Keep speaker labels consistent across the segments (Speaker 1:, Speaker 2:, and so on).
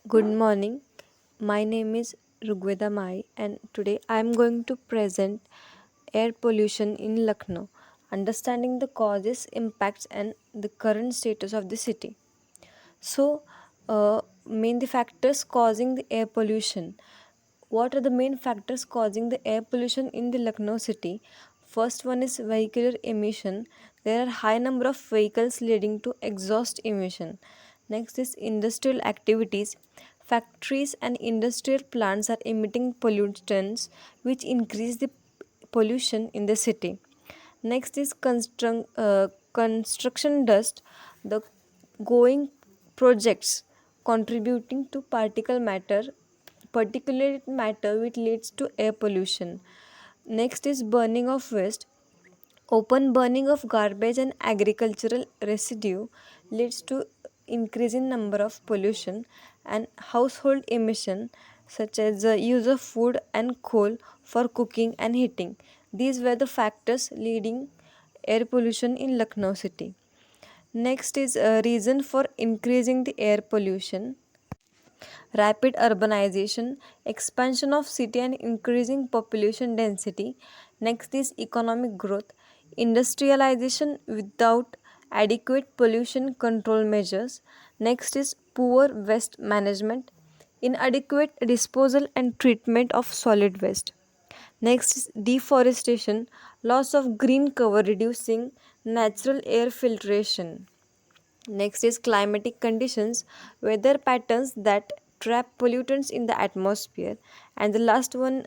Speaker 1: Good morning. My name is Rugveda Mai, and today I am going to present air pollution in Lucknow, understanding the causes, impacts, and the current status of the city. So, main the factors causing the air pollution. What are the main factors causing the air pollution in the Lucknow city? First one is vehicular emission. There are high number of vehicles leading to exhaust emission. Next is industrial activities. Factories and industrial plants are emitting pollutants which increase the pollution in the city. Next is construction dust. The going projects contributing to particulate matter which leads to air pollution. Next is burning of waste. Open burning of garbage and agricultural residue leads to increase in number of pollution and household emission such as the use of food and coal for cooking and heating. These were the factors leading air pollution in Lucknow city. Next is a reason for increasing the air pollution. Rapid urbanization, expansion of city and increasing population density. Next is economic growth, industrialization without adequate pollution control measures. Next is poor waste management, inadequate disposal and treatment of solid waste. Next is deforestation, loss of green cover reducing natural air filtration. Next is climatic conditions, weather patterns that trap pollutants in the atmosphere. And the last one,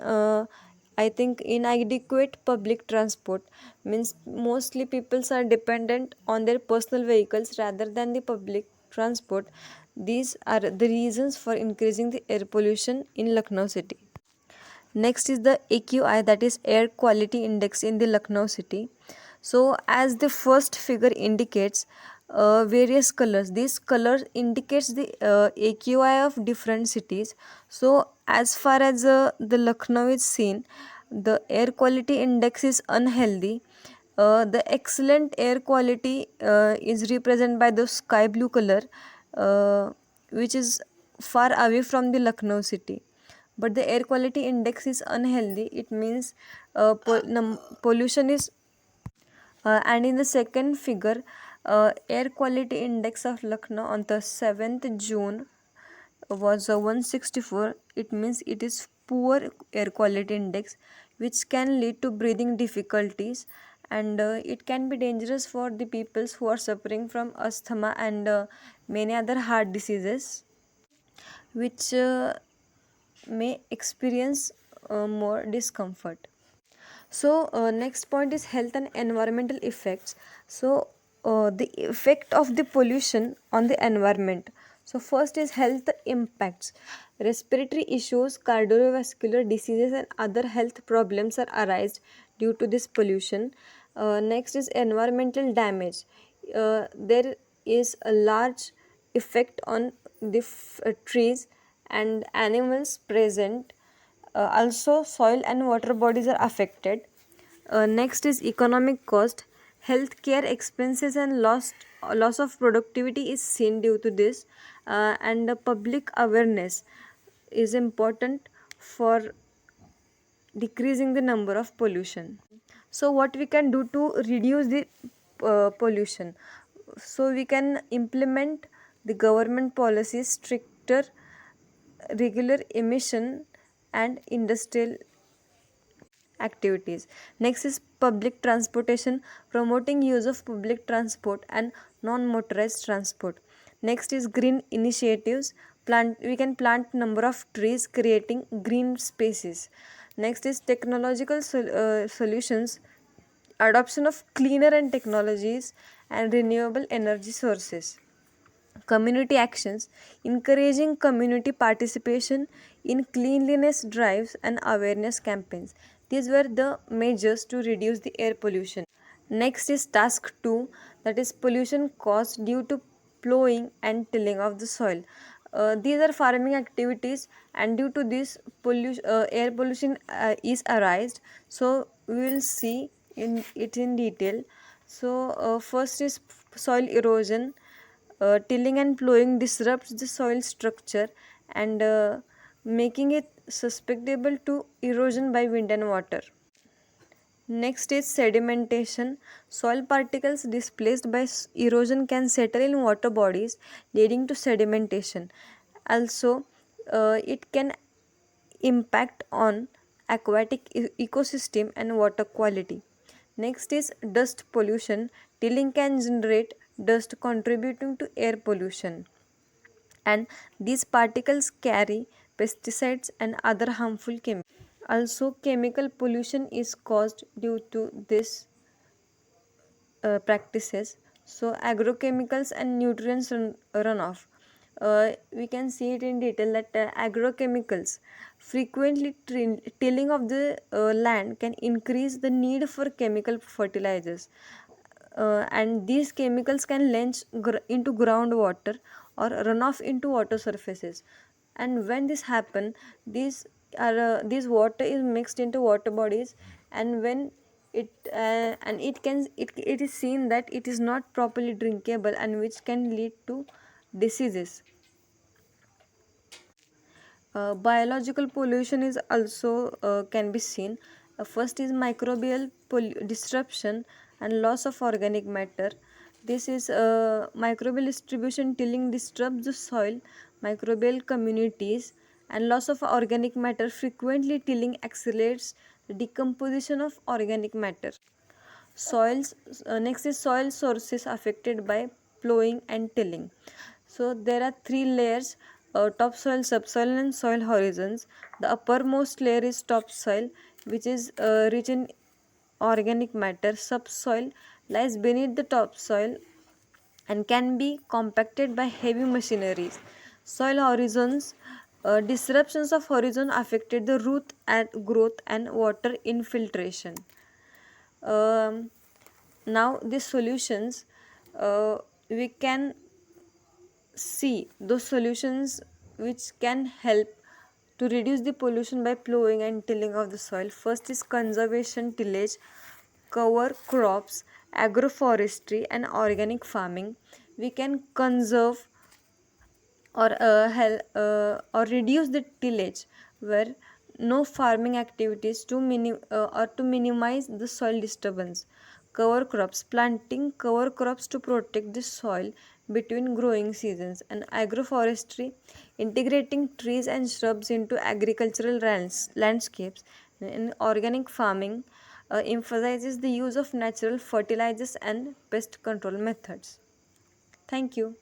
Speaker 1: I think inadequate public transport means mostly people are dependent on their personal vehicles rather than the public transport. These are the reasons for increasing the air pollution in Lucknow city. Next is the AQI, that is Air Quality Index in the Lucknow city. So, as the first figure indicates, various colors. This color indicates the AQI of different cities. So, as far as the Lucknow is seen, the air quality index is unhealthy. The excellent air quality is represented by the sky blue color, which is far away from the Lucknow city. But the air quality index is unhealthy. It means pollution is. And in the second figure, air quality index of Lucknow on the 7th June was 164. It means it is poor air quality index, which can lead to breathing difficulties, and it can be dangerous for the peoples who are suffering from asthma and many other heart diseases, which may experience more discomfort. So, next point is health and environmental effects. So, the effect of the pollution on the environment. So, first is health impacts. Respiratory issues, cardiovascular diseases, and other health problems are arised due to this pollution. Next is environmental damage. There is a large effect on the trees and animals present. Also, soil and water bodies are affected. Next is economic cost. Healthcare expenses and loss of productivity is seen due to this, and the public awareness is important for decreasing the number of pollution. So, what we can do to reduce the pollution? So, we can implement the government policies, stricter regular emission and industrial activities. Next is public transportation, promoting use of public transport and non-motorized transport. Next is green initiatives. We can plant number of trees, creating green spaces. Next is technological solutions, adoption of cleaner and technologies and renewable energy sources. Community actions, encouraging community participation in cleanliness drives and awareness campaigns. These were the measures to reduce the air pollution. Next is task 2, that is pollution caused due to plowing and tilling of the soil. These are farming activities, and due to this air pollution is arised. So we will see in it in detail. So first is soil erosion. Tilling and plowing disrupts the soil structure and making it susceptible to erosion by wind and water. Next is sedimentation. Soil particles displaced by erosion can settle in water bodies, leading to sedimentation. Also, it can impact on aquatic ecosystem and water quality. Next is dust pollution. Tilling can generate dust contributing to air pollution, and these particles carry pesticides and other harmful chemicals. Also, chemical pollution is caused due to this practices. So, agrochemicals and nutrients runoff. We can see it in detail that agrochemicals frequently tilling of the land can increase the need for chemical fertilizers, and these chemicals can leach into groundwater or run off into water surfaces. And when this happen, these water is mixed into water bodies, and when it is seen that it is not properly drinkable, and which can lead to diseases. Biological pollution is also can be seen. First is microbial disruption and loss of organic matter. This is microbial distribution tilling disrupts the soil, microbial communities, and loss of organic matter. Frequently, tilling accelerates the decomposition of organic matter. Soils Next is soil sources affected by plowing and tilling. So there are three layers: topsoil, subsoil, and soil horizons. The uppermost layer is topsoil, which is rich in organic matter. Subsoil lies beneath the topsoil and can be compacted by heavy machineries. Soil horizons, disruptions of horizon affected the root and growth and water infiltration. um, Now these solutions, we can see those solutions which can help to reduce the pollution by plowing and tilling of the soil. First is conservation tillage, cover crops, agroforestry, and organic farming. We can conserve or reduce the tillage, where no farming activities to minimize the soil disturbance. Cover crops, planting cover crops to protect the soil between growing seasons. And agroforestry, integrating trees and shrubs into agricultural landscapes. And organic farming emphasizes the use of natural fertilizers and pest control methods. Thank you.